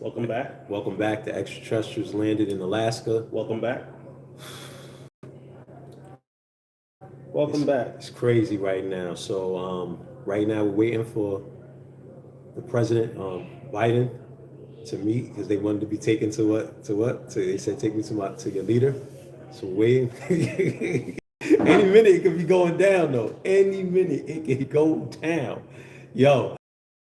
Welcome back. Welcome back. The extraterrestrials landed in Alaska. Welcome back. Welcome back. It's crazy right now. So right now we're waiting for the president, Biden, to meet because they wanted to be taken to what? They said take me to your leader. So waiting. Any minute it could be going down though. Any minute it could go down. Yo,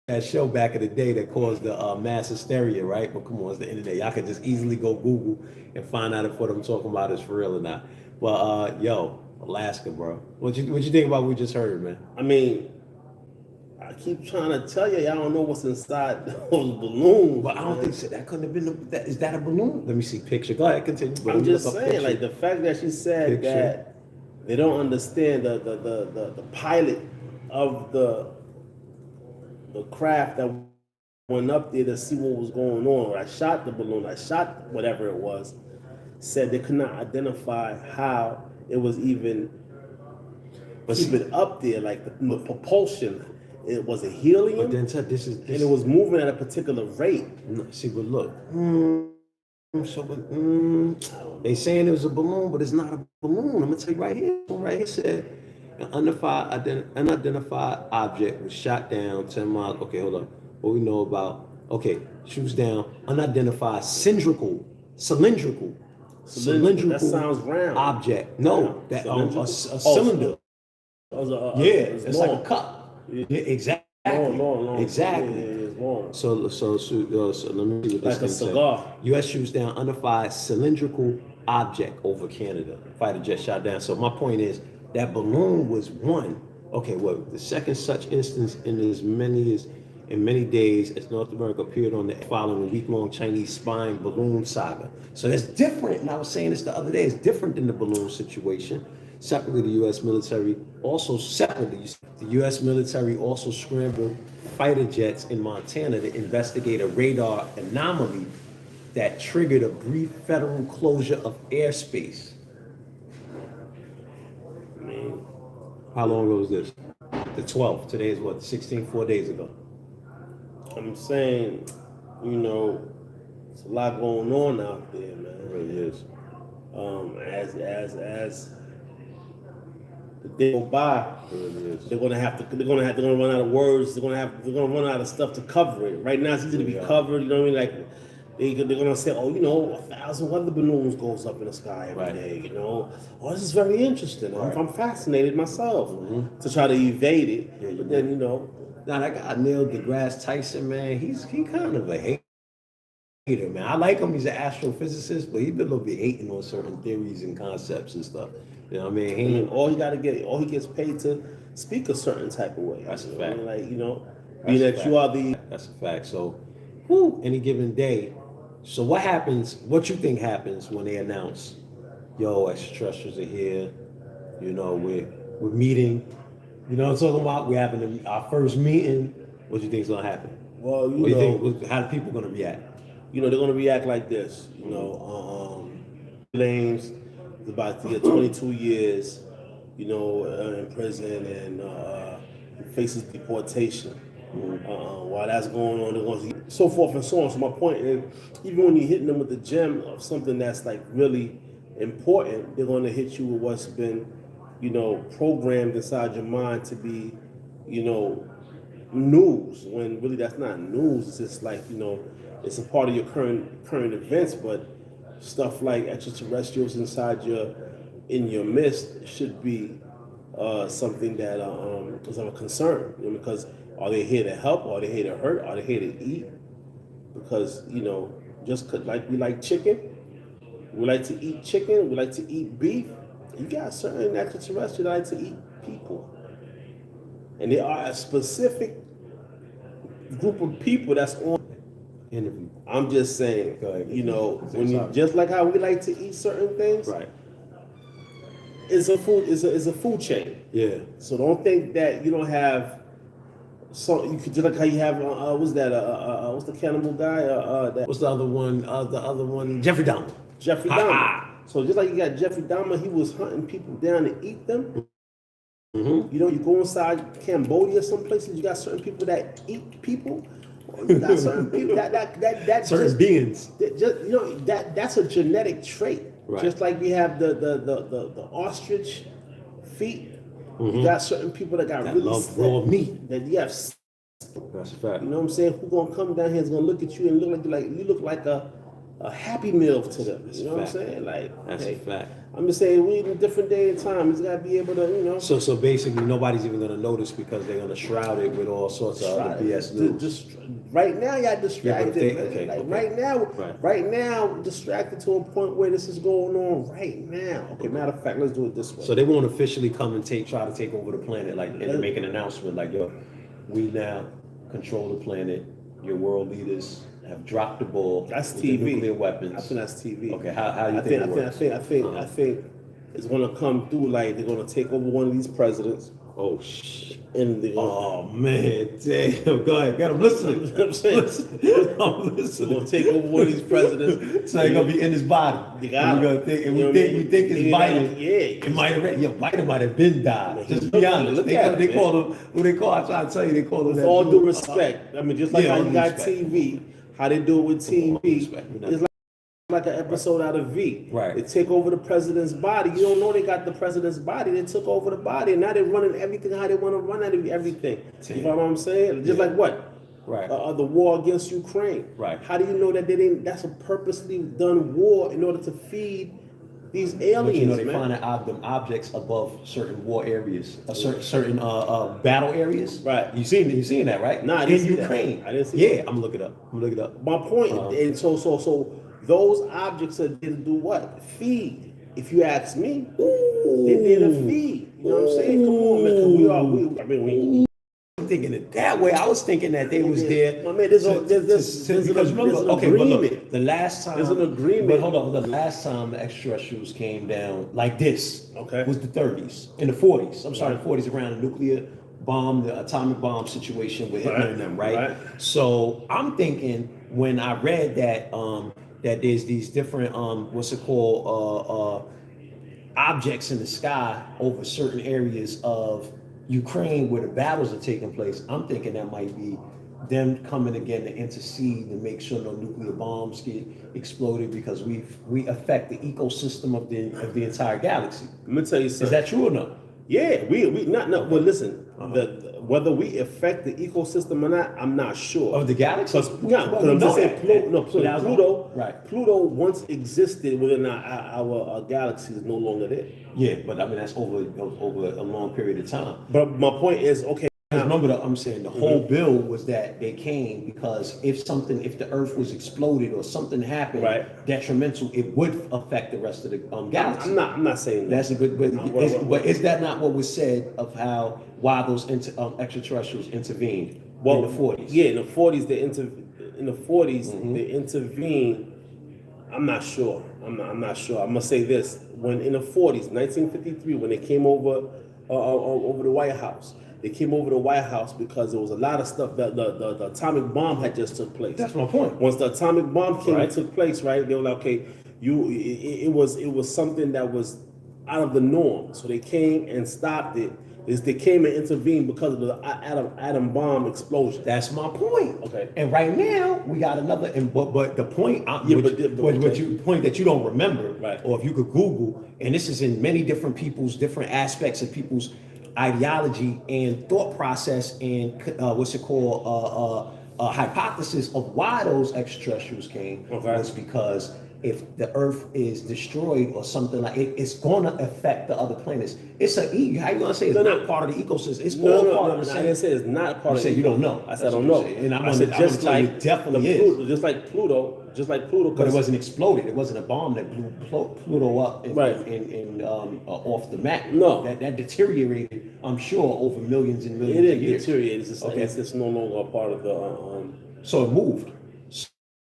that show back in the day that caused the mass hysteria, right? But come on, it's the internet. Y'all could just easily go Google and find out if what I'm talking about is for real or not. But yo, Alaska, bro. What you think about what we just heard, man? I mean, I keep trying to tell you, y'all don't know what's inside those balloons. But I don't think so. That couldn't have been. Is that a balloon? Let me see picture. Go ahead, continue. I'm just saying, like the fact that she said that they don't understand the pilot of the craft that went up there to see what was going on. When I shot the balloon, I shot whatever it was, said they could not identify how it was even keeping up there, like the propulsion. It was a helium, but then this is and it was moving at a particular rate. See, but look, they saying it was a balloon, but it's not a balloon. I'm gonna tell you right here. Right here said an unidentified object was shot down 10 miles. Okay, hold on. What we know about? Okay, shoots down unidentified cylindrical. That sounds round. Object. No, that a cylinder. It's like a cup. Yeah, exactly. Long. Exactly. Yeah, it's long. So let me see what this like a cigar. said. U.S. shoots down unidentified cylindrical object over Canada. Fighter jet shot down. So my point is that balloon was one. Okay, well, the second such instance in many days as North America appeared on the following week-long Chinese spying balloon saga. So that's different, and I was saying this the other day, it's different than the balloon situation. Separately, the U.S. military also scrambled fighter jets in Montana to investigate a radar anomaly that triggered a brief federal closure of airspace. I mean, how long ago was this? The 12th. Today is what? 16, 4 days ago. I'm saying, it's a lot going on out there, man. It really is. As the day go by, they're gonna run out of words. They're gonna run out of stuff to cover it. Right now, it's easy to be covered. You know what I mean? Like they're gonna say, 1,000 weather balloons goes up in the sky every day. This is very interesting. I'm fascinated myself to try to evade it. Yeah, but then Now that guy Neil deGrasse Tyson, man, he kind of a hater, man. I like him. He's an astrophysicist, but he's been a little bit hating on certain theories and concepts and stuff. You know what I mean? All he gets paid to speak a certain type of way. That's a fact. That's a fact. So, any given day. So what happens? What you think happens when they announce, extraterrestrials are here? We're meeting. You know what I'm talking about? We're having our first meeting. What do you think is gonna happen? Well, what do you think? How are people gonna react? They're gonna react like this. Lanes is about to get 22 years, in prison and he faces deportation. While that's going on, they're going to so forth and so on. So my point is, even when you're hitting them with the gem of something that's like really important, they're going to hit you with what's been, programmed inside your mind to be, news. When really that's not news. It's just like it's a part of your current events. But stuff like extraterrestrials in your midst should be something that is of a concern. Because are they here to help? Are they here to hurt? Are they here to eat? Because just like we like chicken, we like to eat chicken. We like to eat beef. You got certain extraterrestrials that like to eat people, and there are a specific group of people that's on interview. I'm just saying, when you just like how we like to eat certain things, right? It's a food chain. Yeah. So don't think that you don't have. So you could just like how you have what's the cannibal guy? What's the other one? The other one, Jeffrey Dahmer. Jeffrey Dahmer. So just like you got Jeffrey Dahmer, he was hunting people down to eat them. Mm-hmm. You go inside Cambodia, some places you got certain people that eat people. You got certain people that certain just, beings. that just that's a genetic trait. Right. Just like we have the ostrich feet. You got certain people that got That really love raw meat. that you have. That's a fact. You know what I'm saying? Who gonna come down here is gonna look at you and look like you look like a happy meal to them. You know what I'm saying? Like, That's hey, a fact. I'm just saying we in a different day and time. It's gotta be able to, you know. So basically, nobody's even gonna notice because they're gonna shroud it with all sorts of other BS news. Just right now, y'all distracted. Right. Right now, distracted to a point where this is going on right now. Okay, matter of fact, let's do it this way. So they won't officially come and try to take over the planet, like, and make an announcement like, yo, we now control the planet. Your world leaders have dropped the ball. That's with TV. the nuclear weapons. I think that's TV. Okay, how you think it works? I think it's gonna come through like they're gonna take over one of these presidents. Oh shit. And Oh man, damn. Go ahead, I'm listening. You know what I'm saying? I'm listening. They're gonna take over one of these presidents. So they're gonna be in his body. You got and we think it's Biden. It might have Biden might have been died. Just be honest. Look They at it, call him who they call. I'm trying to tell you, they call him. With that all dude. due respect, I mean, just like Yeah, how all you due got respect. TV, how they do it with TV, respect. it's like an episode out of V. Right. They take over the president's body. You don't know they got the president's body. They took over the body, and now they're running everything how they want to run everything. You know what I'm saying? Just like what? Right. The war against Ukraine. Right. How do you know that they didn't? That's a purposely done war in order to feed these aliens. But you know they man. find them objects above certain war areas, certain battle areas. Right. You seen that, right? Nah, I didn't in see Ukraine. That. I didn't see Yeah, that. I'm gonna look it up. My point, and so those objects are there to do what? Feed. If you ask me, they're there to feed. You know what I'm saying? Come on, man. We I'm thinking it that way. I was thinking that they was there. My man, there's an agreement. But look, the last time There's an agreement. But hold on, the last time the extraterrestrials came down like this, Okay, was the 30s, in the 40s. I'm sorry, the 40s, around the nuclear bomb, the atomic bomb situation with Hitler and them, right? So I'm thinking when I read that that there's these different objects in the sky over certain areas of Ukraine where the battles are taking place, I'm thinking that might be them coming again to intercede and make sure no nuclear bombs get exploded because we affect the ecosystem of the entire galaxy. let me tell you something. Is that true or no? Yeah, we not. Well, listen, whether we affect the ecosystem or not, I'm not sure. Of the galaxy? Because I'm just saying, Pluto, right? Pluto once existed within our galaxy, is no longer there. Yeah, but I mean that's over a long period of time. But my point is, okay. Remember, I'm saying the whole bill was that they came because if the Earth was exploded or something happened detrimental, it would affect the rest of the galaxy. I'm not saying that. That's a good, but is that not what was said of why those extraterrestrials intervened in the 40s? Yeah, in the 40s they intervened. I'm not sure. I'm not sure. I'm gonna say this: when in the 40s, 1953, when they came over the White House. They came over the White House because there was a lot of stuff that the atomic bomb had just took place. That's my point. Once the atomic bomb came and took place, right? They were like, okay, it was something that was out of the norm. So they came and stopped it. They came and intervened because of the atom bomb explosion. That's my point. Okay. And right now we got another. But the point, point that you don't remember, right? Or if you could Google, and this is in many different aspects of people's ideology and thought process and hypothesis of why those extraterrestrials came was because if the Earth is destroyed or something like it's going to affect the other planets. It's how you gonna say it's not part of the ecosystem? It's all part of the same. I didn't say it's not part of the ecosystem. You don't know. I said I don't know. And I said just like it definitely is. Just like Pluto. But it wasn't exploded. It wasn't a bomb that blew Pluto up and off the map. No, that deteriorated. I'm sure over millions and millions of years. It didn't deteriorate. It's no longer a part of the. So it moved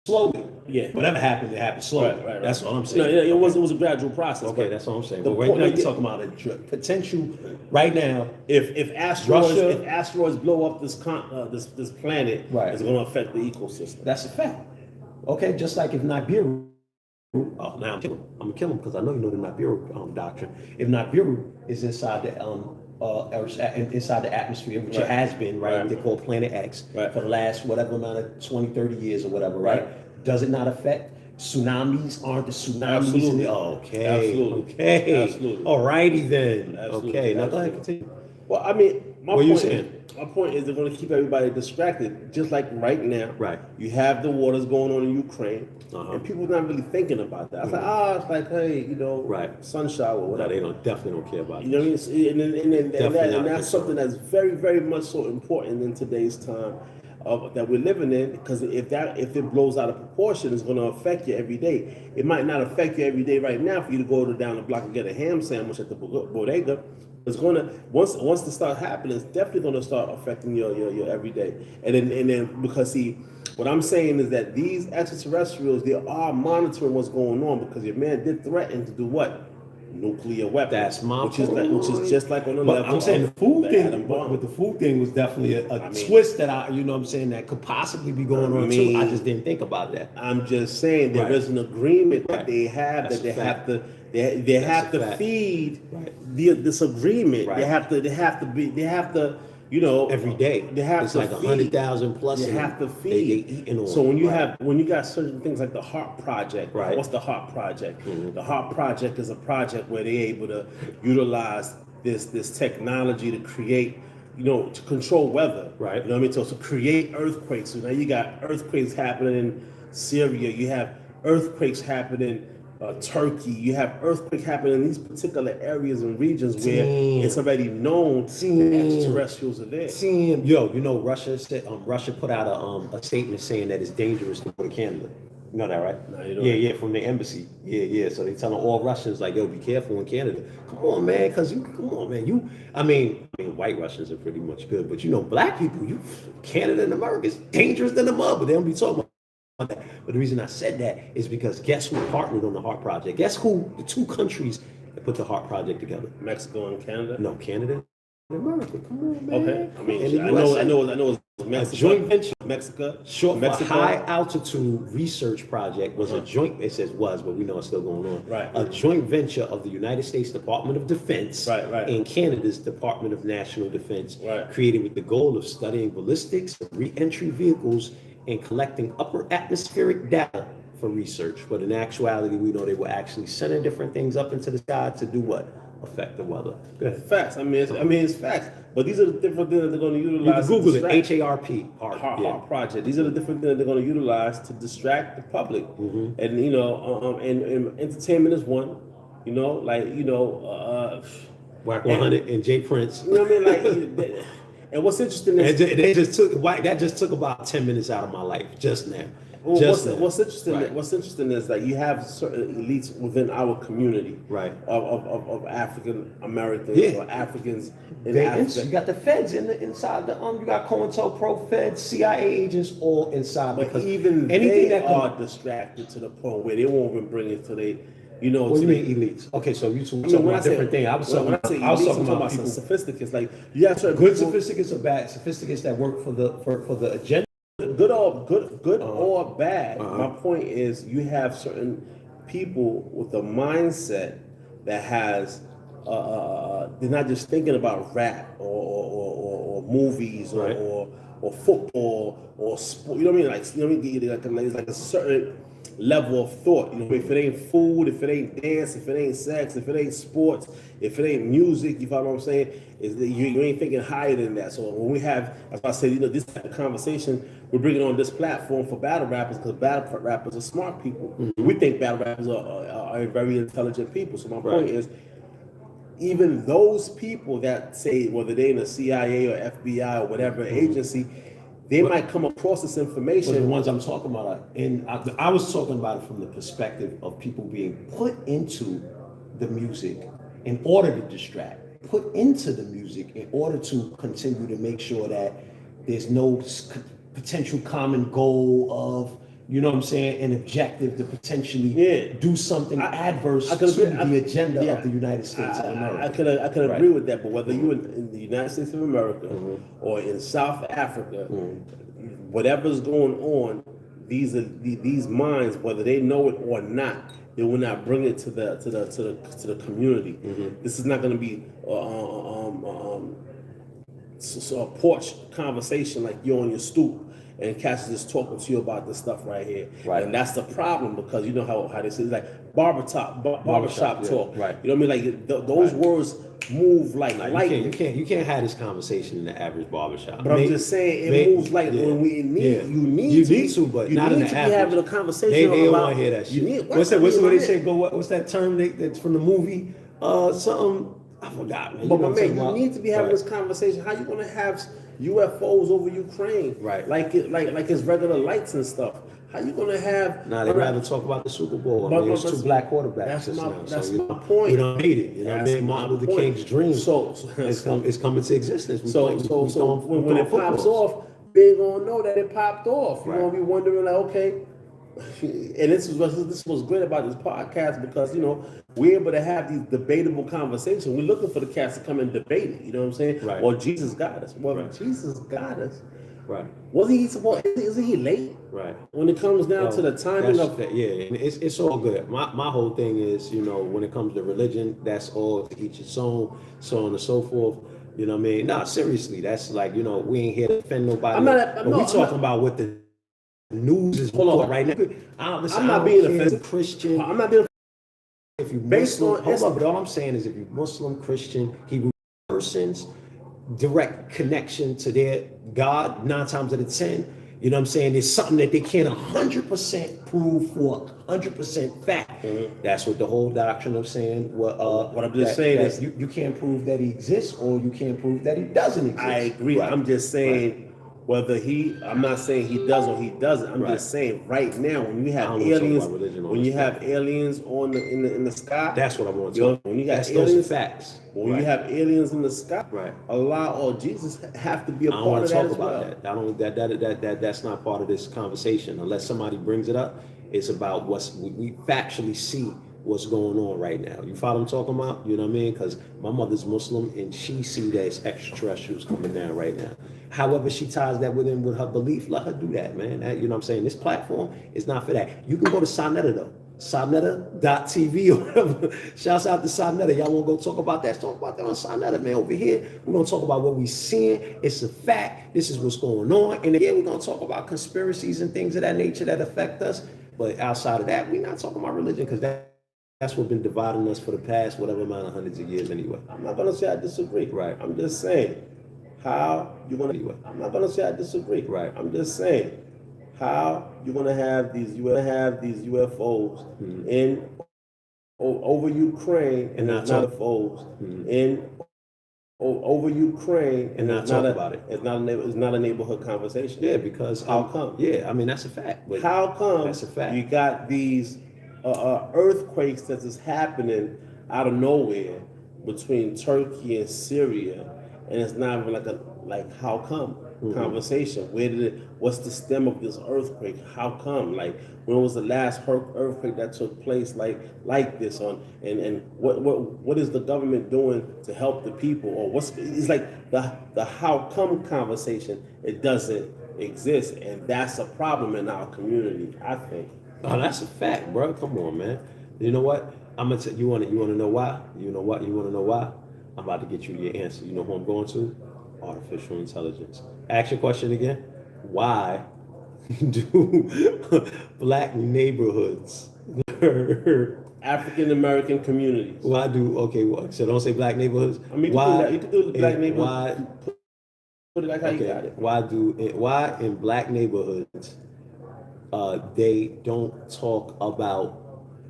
slowly. Yeah. Whatever happened, it happened slowly. Right. That's all I'm saying. No, it was a gradual process. Okay, that's all I'm saying. But right now you're talking about a potential. Right now, if asteroids blow up this planet, it's going to affect the ecosystem. That's a fact. Okay, just like if Nibiru. Oh, now I'm gonna kill him because I know you know the Nibiru doctrine. If Nibiru is inside the inside the atmosphere, which Right. it has been, right? Right. They call Planet X Right. for the last whatever amount of 20, 30 years or whatever, right? Does it not affect? Tsunamis aren't the tsunamis. Absolutely. Okay. Absolutely. Okay. Absolutely. Alrighty then. Absolutely. Okay. Now go ahead, Absolutely. continue. Well, I mean, What are you saying? my point is they're going to keep everybody distracted, just like right now. Right. You have the wars going on in Ukraine, Uh-huh. and people not really thinking about that. It's like, hey, Right. sun shower, No, whatever. they definitely don't care about You know what I mean? Definitely And not that's concerned. something that's very, very much so important in today's time that we're living in. Because if it blows out of proportion, it's going to affect you every day. It might not affect you every day right now for you to go down the block and get a ham sandwich at the bodega. It's going to once it starts happening, it's definitely going to start affecting your everyday. And then because see, what I'm saying is that these extraterrestrials, they are monitoring what's going on because your man did threaten to do what? Nuclear weapons. That's my which is just like on the But level I'm saying the of food the thing, atom bomb. but the food thing was definitely a I mean- twist that that could possibly be going on too. I just didn't think about that. I'm just saying there Right. is an agreement that Right. they have That's that they a fact. have to they have a to fact. feed Right. this agreement. Right. They have to Every day, they have it's to like feed. 100,000 plus. They and have to They feed. eating on. So when Right. you got certain things like the Heart Project, Right. what's the Heart Project? Mhm. The Heart Project is a project where they're able to utilize this technology to create, to control weather. Right. You know what I mean? So to create earthquakes. So now you got earthquakes happening in Syria. You have earthquakes happening. Turkey, you have earthquake happening in these particular areas and regions where Damn. it's already known that extraterrestrials are there. Russia put out a statement saying that it's dangerous to go to Canada. You know that, right? No, you don't. Yeah, from the embassy. Yeah. So they telling all Russians like, yo, be careful in Canada. Come on, man, I mean, white Russians are pretty much good, but black people, Canada and America is dangerous than the mud, but they don't be talking about that. But the reason I said that is because guess who partnered on the Heart Project? Guess who? The two countries that put the Heart Project together. Mexico and Canada. No, Canada and America. Come on, man. Okay. I mean, And the I know. USA. It's Mexico. A joint venture. Mexico. Short for Mexico. High Altitude Research Project was a joint. It says was, but we know it's still going on. Right. A joint venture of the United States Department of Defense Right. and Canada's Department of National Defense, Right. created with the goal of studying ballistics, re-entry vehicles, and collecting upper atmospheric data for research. But in actuality, we know they were actually sending different things up into the sky to do what? Affect the weather. Go ahead. Facts. I mean, it's facts. But these are the different things that they're going to You utilize. can Google to it. distract. HARP. Heart Project. These are the different things that they're going to utilize to distract the public. Mm-hmm. And and entertainment is one. Whack 100 and Jay Prince. You know what I mean? Like, and what's interesting is That just took about 10 minutes out of my life just now. what's interesting. Right. What's interesting is that you have certain elites within our community, Right. of African Americans Yeah. or Africans in You Africa. got the feds inside the you got COINTELPRO feds, CIA agents all inside. But because even anything they that are could, distracted to the point where they won't even bring it to they, what do you to mean elites? Okay, so you talking I mean, when I about say different thing. I was talking when I say about, elites, I'm talking about people, some sophisticates. Like you have certain good people- sophisticates or bad sophisticates that work for the agenda. good or bad. Uh-huh. My point is, you have certain people with a mindset that has they're not just thinking about rap or movies Right. or football or sport. You know what I mean? It's like a certain level of thought. If it ain't food, if it ain't dance, if it ain't sex, if it ain't sports, if it ain't music, you follow what I'm saying? Is that you ain't thinking higher than that. So when we have, as I said, this type of conversation, we're bringing on this platform for battle rappers because battle rappers are smart people. Mm-hmm. We think battle rappers are very intelligent people. So my Right. point is, even those people that say whether they're in the CIA or FBI or whatever agency, they might come across this But the information. ones I'm talking about, I was talking about it from the perspective of people being put into the music in order to distract, put into the music in order to continue to make sure that there's no potential common goal of, an objective to potentially do something adverse I to could agree. the agenda Yeah. of the United States of America. I could Right. agree with that, but whether you in the United States of America or in South Africa, whatever's going on, these minds, whether they know it or not, they will not bring it to the community. This is not going to be so a porch conversation like you're on your stoop and Cass is just talking to you about this stuff right here. Right. And that's the problem because you know how they say it's like barbershop yeah, talk. right. You know what I mean? Like those Right. words move like Nah, lightning. you can't have this conversation in the average barbershop. But I'm just saying it moves like when we need you need to, but you not need in the to be average. having a conversation. They don't about, want to hear that shit. You need, what's what they say? say? What's that term that's from the movie? Something I forgot, man. But know my what I'm man, you talking need to be having about? this conversation. How you gonna have UFOs over Ukraine? Right. Like it's regular lights and stuff. How you gonna have? Nah, they'd rather talk about the Super Bowl. But- There's but two black quarterbacks that's just my- now. that's so, my point. We don't need it. You know what I That's mean? my Martin Luther point. King's dream So- it's coming to existence. So when it pops off, they gonna know that it popped off. You're Right. gonna be wondering like, okay. And this was great about this podcast because we're able to have these debatable conversations. We're looking for the cats to come and debate it. You know what I'm saying? Right. Well, Jesus got us. Well, Right. Jesus got us. Right. Wasn't he supposed? Isn't he late? Right. When it comes down to the timing of yeah, and it's all good. My whole thing is, when it comes to religion, that's all to each its own, so on and so forth. You know what I mean? Nah, seriously, that's like, we ain't here to offend nobody. We talking about what the news is right now. I'm not being offensive. Christian. I'm not being. If you Based Muslim, on- hold up, but all I'm saying is if you Muslim, Christian, Hebrew persons, direct connection to their God, 9 times out of 10, you know what I'm saying? It's something that they can't 100% prove for 100% fact. Mm-hmm. That's what the whole doctrine of saying. What I'm just saying is you can't prove that he exists or you can't prove that he doesn't exist. I agree. Right. I'm just saying whether I'm not saying he does or he doesn't. I'm Right. just saying right now when you have I don't wanna talk aliens, about religion on when this you have aliens on in the sky, That's what I want to Yo, talk about. when you got Those aliens- are facts. when Right. you have aliens in the sky, Right. Allah or Jesus have to be a I don't part want of to that talk as about well. that. I don't. That's not part of this conversation. Unless somebody brings it up, it's about we factually see what's going on right now. You follow what I'm talking about? You know what I mean? Because my mother's Muslim and she see there's extraterrestrials coming down right now. However, she ties that within with her belief. Let her do that, man. You know what I'm saying? This platform is not for that. You can go to Sonetta though. Sonetta.tv or whatever. Shouts out to Sonetta. Y'all want to go talk about that? Let's talk about that on Sonetta, man. Over here, we're going to talk about what we seeing. It's a fact. This is what's going on. And again, we're going to talk about conspiracies and things of that nature that affect us. But outside of that, we're not talking about religion because that's what's been dividing us for the past whatever amount of hundreds of years anyway. I'm not gonna say I disagree. Right. I'm just saying how you gonna. I'm not gonna say I disagree. Right. I'm just saying how you gonna have these UFOs in over Ukraine And not it's not talk- UFOs in over Ukraine And not it's talk a- about it. It's not a neighborhood conversation. Yeah, because How come? Yeah, I mean that's a fact. But How come That's a fact. you got these earthquakes that is happening out of nowhere between Turkey and Syria, and it's not even like how come conversation? What's the stem of this earthquake? How come? Like when was the last earthquake that took place like this and what is the government doing to help the people, or it's like the how come conversation? It doesn't exist, and that's a problem in our community, I think. Oh, that's a fact, bro. Come on, man. You know what? I'm gonna tell you. Want to know why? You know what? You want to know why? I'm about to get you your answer. You know who I'm going to? Artificial intelligence. Ask your question again. Why do black neighborhoods? African American communities. Why do so don't say black neighborhoods. I mean, you can do the black neighborhoods. Why? Put it like how you got it. Why in black neighborhoods they don't talk about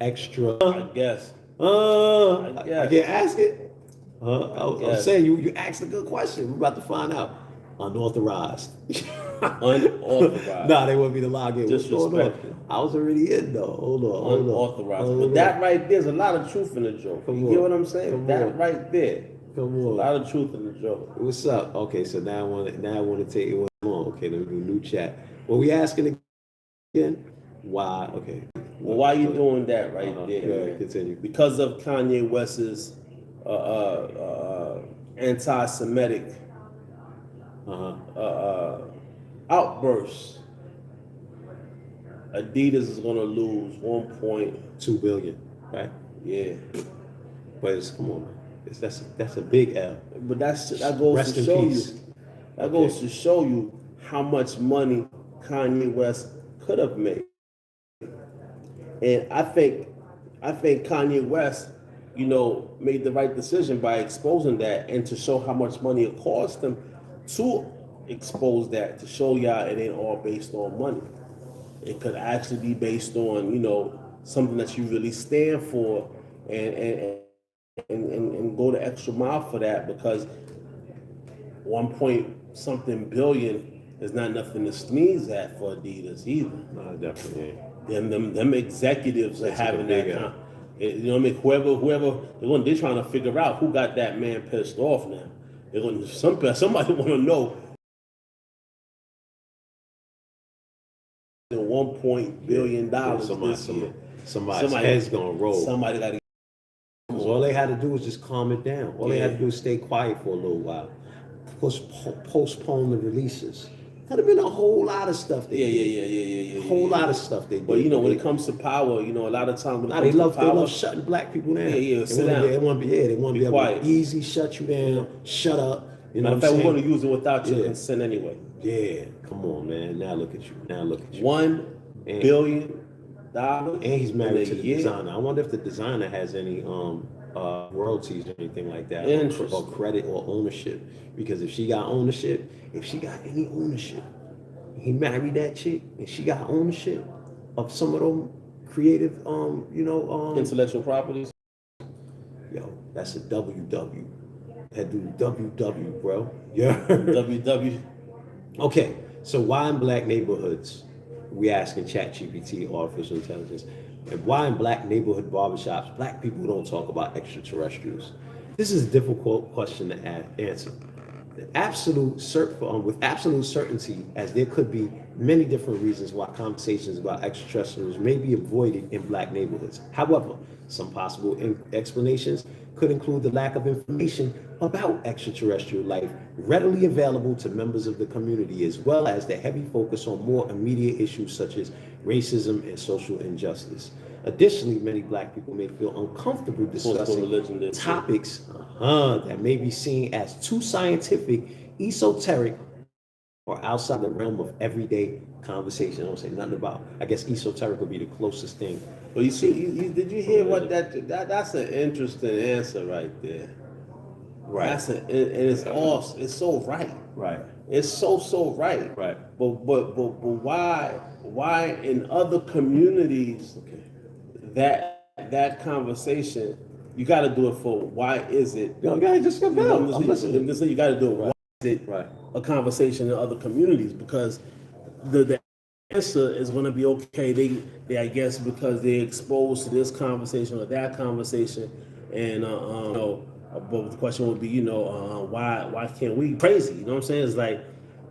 extra? I guess. I guess. can't ask it. I'm guess. saying you asked a good question. We're about to find out. Unauthorized. Unauthorized. Nah, they want me to log in. What's going on? Disrespectful. I was already in though. Hold on. Unauthorized. Hold But on. that right there's a lot of truth in the joke. Come You on. get what I'm saying? Come That on. right there. Come A on. lot of truth in the joke. What's up? Okay, so now I want to take it on. Okay, let me do a new chat. What we asking again? Why? Okay. Well, why you doing that right Uh-huh. there? Yeah, man? continue. Because of Kanye West's anti-Semitic outbursts. Adidas is gonna lose 2 billion, right? Yeah. But come on, man. That's a big L. But that goes Rest to in show peace. you. That Okay. goes to show you how much money Kanye West could have made. And I think Kanye West, made the right decision by exposing that and to show how much money it cost him to expose that, to show y'all it ain't all based on money. It could actually be based on, something that you really stand for and go the extra mile for that, because 1 point something billion is not nothing to sneeze at for Adidas either. No, definitely ain't. Them executives are They took a having big that L. you know what I mean? Whoever they're trying to figure out who got that man pissed off now. They're going somebody want to know the 1 billion this year. Somebody's head's gonna roll. Somebody got to. Because all they had to do was just calm it down. All they had to do was stay quiet for a little while. Postpone the releases. Could have been a whole lot of stuff they did. A whole lot of stuff they did. But when it comes to power, a lot of times when it comes they to power, love shutting black people down. Sit down. They want to be Be able quiet. to easy shut you down, shut up. You know matter of what I'm fact, we're saying? going to use it without your consent anyway. Yeah, come on, man. Now look at you. $1 billion. And he's married to the year. designer. I wonder if the designer has any royalties or anything like that, or credit or ownership. Because if she got ownership, he married that chick and she got ownership of some of them creative, intellectual properties. Yo, that's a WW. That dude WW, bro. Yeah. WW. Okay, so why in black neighborhoods? We asking ChatGPT, artificial intelligence, and why in black neighborhood barbershops, black people don't talk about extraterrestrials? This is a difficult question to answer. With absolute certainty, as there could be many different reasons why conversations about extraterrestrials may be avoided in black neighborhoods. However, some possible explanations could include the lack of information about extraterrestrial life readily available to members of the community, as well as the heavy focus on more immediate issues such as racism and social injustice. Additionally, many black people may feel uncomfortable discussing topics that may be seen as too scientific, esoteric, or outside the realm of everyday conversation. I don't say nothing about. I guess esoteric would be the closest thing. Well, you see, did you hear what that's an interesting answer right there. Right. And it's awesome. It's so right. Right. It's so right. Right. But why in other communities that conversation you got to do it for why is it? Yo, guys, just go. I'm listening. You got to do it. Why is it right. a conversation in other communities? Because the answer is going to be okay. They I guess because they're exposed to this conversation or that conversation, and but the question would be, why can't we? Crazy, you know what I'm saying? It's like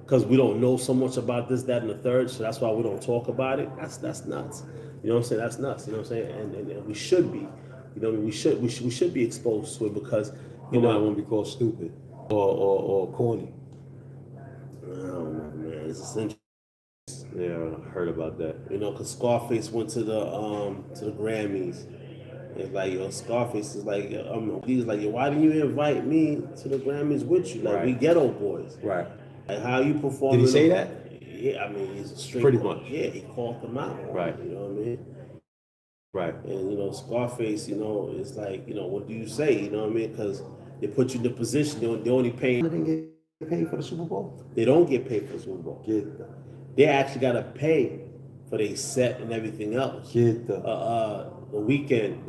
because we don't know so much about this, that, and the third, so that's why we don't talk about it. That's nuts. You know what I'm saying? That's nuts. You know what I'm saying? And we should be. We should be exposed to it because Nobody want to be called stupid or corny. I don't know, man. It's essential. Yeah, I heard about that. Because Scarface went to the Grammys. It's like, Scarface is like, he's like, why didn't you invite me to the Grammys with you? Like, right. We ghetto boys. Right. Like, how you perform? Did he say that? Yeah, I mean, he's a straight. Pretty much. Yeah, he called them out. Right. You know what I mean? Right. And Scarface, it's like, what do you say? You know what I mean? Because they put you in the position. They only pay. They didn't get paid for the Super Bowl. They don't get paid for the Super Bowl. They actually gotta pay for their set and everything else. The Weeknd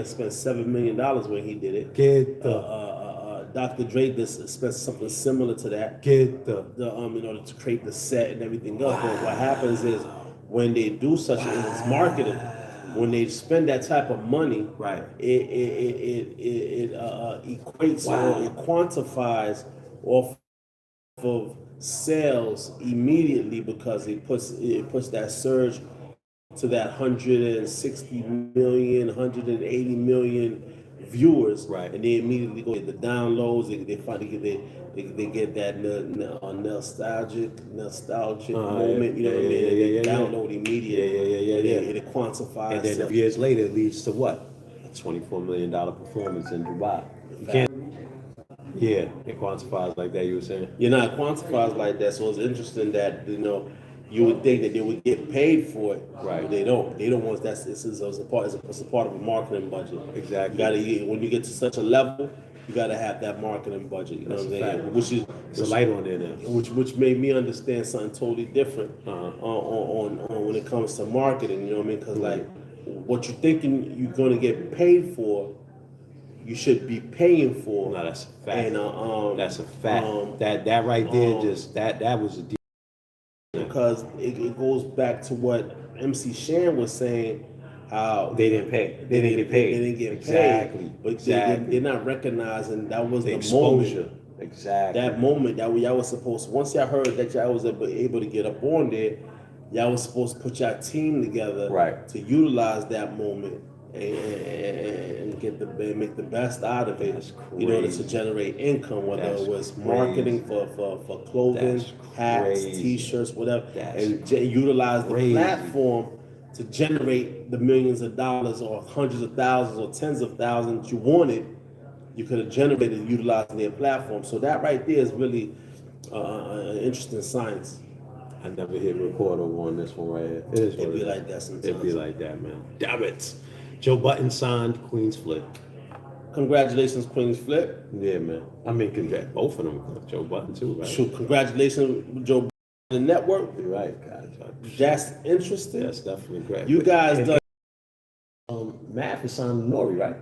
spent $7 million when he did it. Dr. Dre spent something similar to that. In order to create the set and everything else. But what happens is when they do such it's marketing. When they spend that type of money, right? It equates or it quantifies off of sales immediately because it puts that surge to that 160 million, 180 million viewers, right? And they immediately go get the downloads. They get that nostalgic moment. You know what I mean? Download immediately. It quantifies. And then years later, it leads to what? A $24 million performance in Dubai. Yeah, it quantifies like that. You were saying. You're not quantified like that, so it's interesting that you would think that they would get paid for it, Right. but they don't. They don't want that. It's a part of a marketing budget. Exactly. When you get to such a level, you gotta have that marketing budget. You know That's what I'm a saying? fact. Which is It's a light on there now. which made me understand something totally different on when it comes to marketing. You know what I mean? Because like what you're thinking you're gonna get paid for, you should be paying for. No, that's a fact. And that's a fact. That right there, just that was a deal. Because it goes back to what MC Shan was saying, how They didn't pay. They didn't get paid. They didn't get Exactly. paid, but Exactly. they're not recognizing that was the exposure. moment. Exactly. That moment that y'all was supposed to, once y'all heard that y'all was able to get up on there, y'all was supposed to put y'all team together Right. to utilize that moment and make the best out of it. That's In order to crazy. generate income, whether That's it was crazy. marketing for clothing, That's hats, crazy. t-shirts, whatever, That's and utilize the crazy. platform to generate the millions of dollars or hundreds of thousands or tens of thousands you wanted. You could have generated utilizing their platform. So that right there is really an interesting science. I never hit record over on this one right here. It is what It'd be it is. like that sometimes. It'd be like that, man. Damn it. Joe Button signed Queen's Flip. Congratulations, Queen's Flip. Yeah, man. I mean, congrats. Both of them. Joe Button, too, right? Shoot, congratulations, Joe. The network. You're right, guys. That's interesting. That's definitely great. You guys done. Math is signed Nori, right?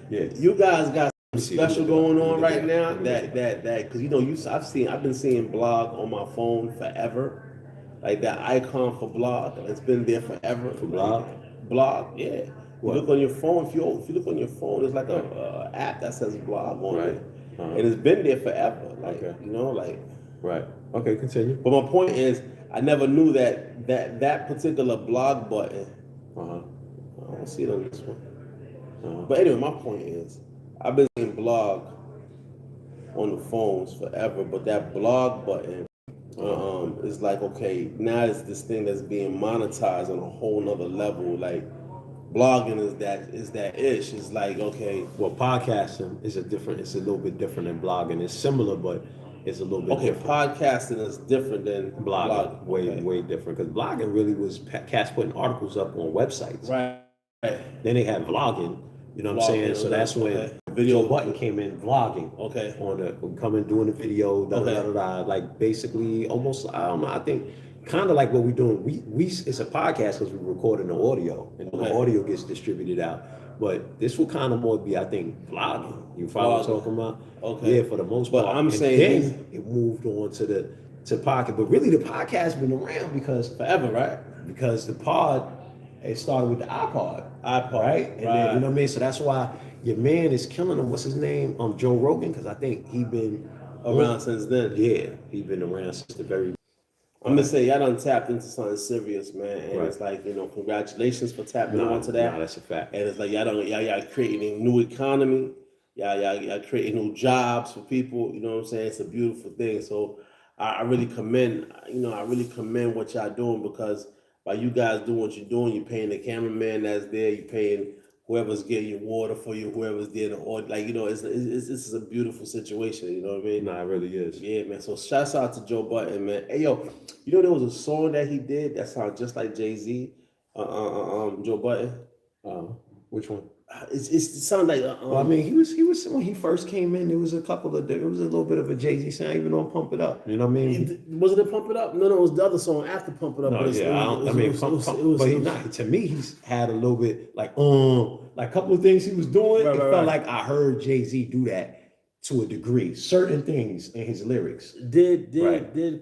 Yeah. You guys got something See, special let me going look. on Let me right look. now. Let me That because I've been seeing blog on my phone forever. Like that icon for blog, it's been there forever. For blog? Blog, yeah. What? You look on your phone. If you look on your phone, there's like a app that says blog on Right. it, Uh-huh. and it's been there forever. Like Okay. like. Right. Okay, continue. But my point is, I never knew that particular blog button. Uh-huh. I don't see it on this one. Uh-huh. But anyway, my point is, I've been seeing blog on the phones forever, but that blog button is like, okay, now it's this thing that's being monetized on a whole nother level. Like blogging is that ish. It's like, okay, Well, podcasting is it's a little bit different than blogging. It's similar, but it's a little bit different. podcasting is different than Blogging, Okay. way different. Because blogging really was cats putting articles up on websites. Right. Then they had vlogging. You know what I'm saying? So that's when Video Joe Button came in vlogging. Okay. Coming doing the video. Like basically almost, I don't know. I think kind of like what we're doing. We it's a podcast because we're recording the audio and the audio gets distributed out. But this will kind of more be, I think, vlogging. You follow what I'm talking about? Okay. Yeah, for the most But part. I'm And saying then it moved on to podcast. But really, the podcast been around because forever, right? Because the pod, it started with the iPod, right? And then, right. you know what I mean? So that's why your man is killing him. What's his name? Joe Rogan, because I think he been Around since then. Yeah, he been around since the very. I'm gonna say y'all done tapped into something serious, man. And Right. it's like, congratulations for tapping onto that. Nah, that's a fact. And it's like y'all creating a new economy. Y'all creating new jobs for people. You know what I'm saying? It's a beautiful thing. So I really commend what y'all doing, because by you guys doing what you're doing, you're paying the cameraman that's there, you're paying whoever's getting your water for you, whoever's there to order. Like, this is a beautiful situation. You know what I mean? Nah, it really is. Yeah, man. So shouts out to Joe Button, man. Hey, yo, there was a song that he did that sounds just like Jay-Z. Joe Button. Which one? It sounds like. Well, I mean, he was when he first came in. There was a little bit of a Jay-Z sound, even on "Pump It Up." You know what I mean? Was it Pump It Up? No, it was the other song after Pump It Up. No, to me, he's had a little bit like a couple of things he was doing. Right, it right, felt right. like I heard Jay-Z do that to a degree. Certain things in his lyrics. Did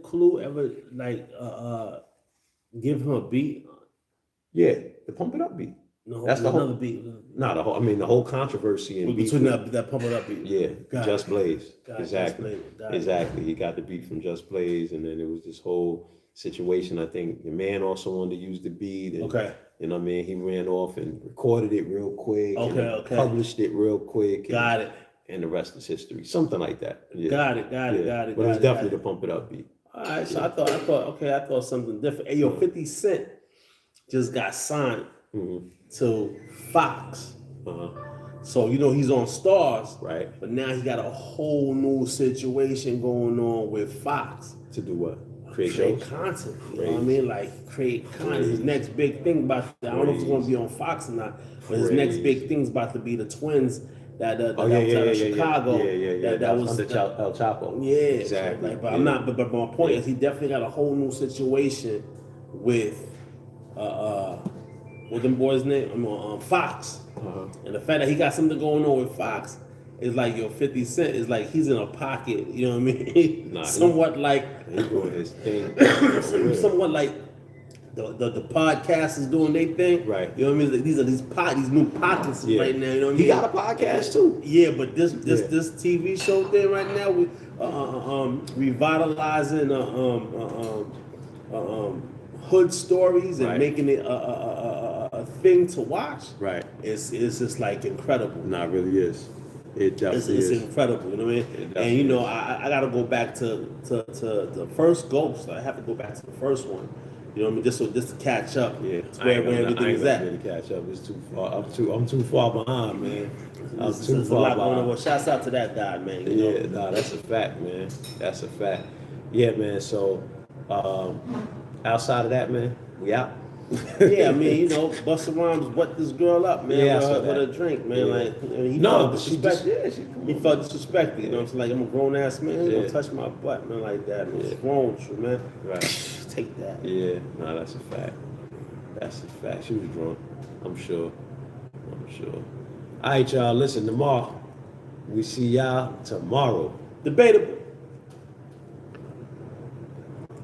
Clue ever give him a beat? Yeah, the "Pump It Up" beat. No, That's the another whole beat. No, the whole controversy and beat. Between that Pump It Up beat. Yeah, Got Just it. Blaze. Got it, Exactly. Just Blaze. Got it. Exactly. He got the beat from Just Blaze, and then it was this whole situation. I think the man also wanted to use the beat. And, Okay. You know what I mean? He ran off and recorded it real quick. Okay. Published it real quick. Got it. And the rest is history. Something like that. Yeah. Got it. But it was definitely the Pump It Up beat. All right, so I thought something different. Hey, yo, 50 Cent just got signed to Fox. Uh-huh. So he's on Stars, Right. But now he got a whole new situation going on with Fox. To do what? Create Create shows? content. You know Crazy. what I mean? Like create content. His Crazy. next big thing I don't know if it's going to be on Fox or not, but his next big thing's about to be the twins that was out of Chicago. Yeah. That was under El Chapo. Yeah, Exactly. Like, but I'm not. But my point is, he definitely got a whole new situation with what them boys' name? Fox. And the fact that he got something going on with Fox is like 50 Cent is like he's in a pocket. You know what I mean? Nah, somewhat like He doing his thing. somewhat like the podcast is doing their thing. Right. You know what I mean? These are these new pockets right now. You know what I mean? He got a podcast too. Yeah, but this TV show thing right now, we revitalizing hood stories and Right. making it a thing to watch. Right. It's just like incredible. Nah, it really is. It definitely It's is. incredible, you know what I mean? definitely And is. I gotta go back to the first Ghost. I have to go back to the first one. You know what I mean? Just to catch up. Yeah, to where everything is at. Really catch up. It's too far. I'm too far behind, man. I'm too There's a far lot going on. behind. Well, shouts out to that guy, man. You know? Yeah, nah, that's a fact, man. That's a fact. Yeah, man. So, outside of that, man, we out. Yeah, I mean, Busta Rhymes wet this girl up, man, Yeah, I with, saw her, with that. a drink, man. Yeah. Like, he No, felt but she disrespected. He felt disrespected. You know what I'm saying? Like, I'm a grown ass man. You Yeah. don't touch my butt, man, like that. Man. What's wrong with you, man? Right. Take that. Yeah, nah, that's a fact. That's a fact. She was drunk. I'm sure. All right, y'all. Listen, tomorrow. We see y'all tomorrow. Debatable.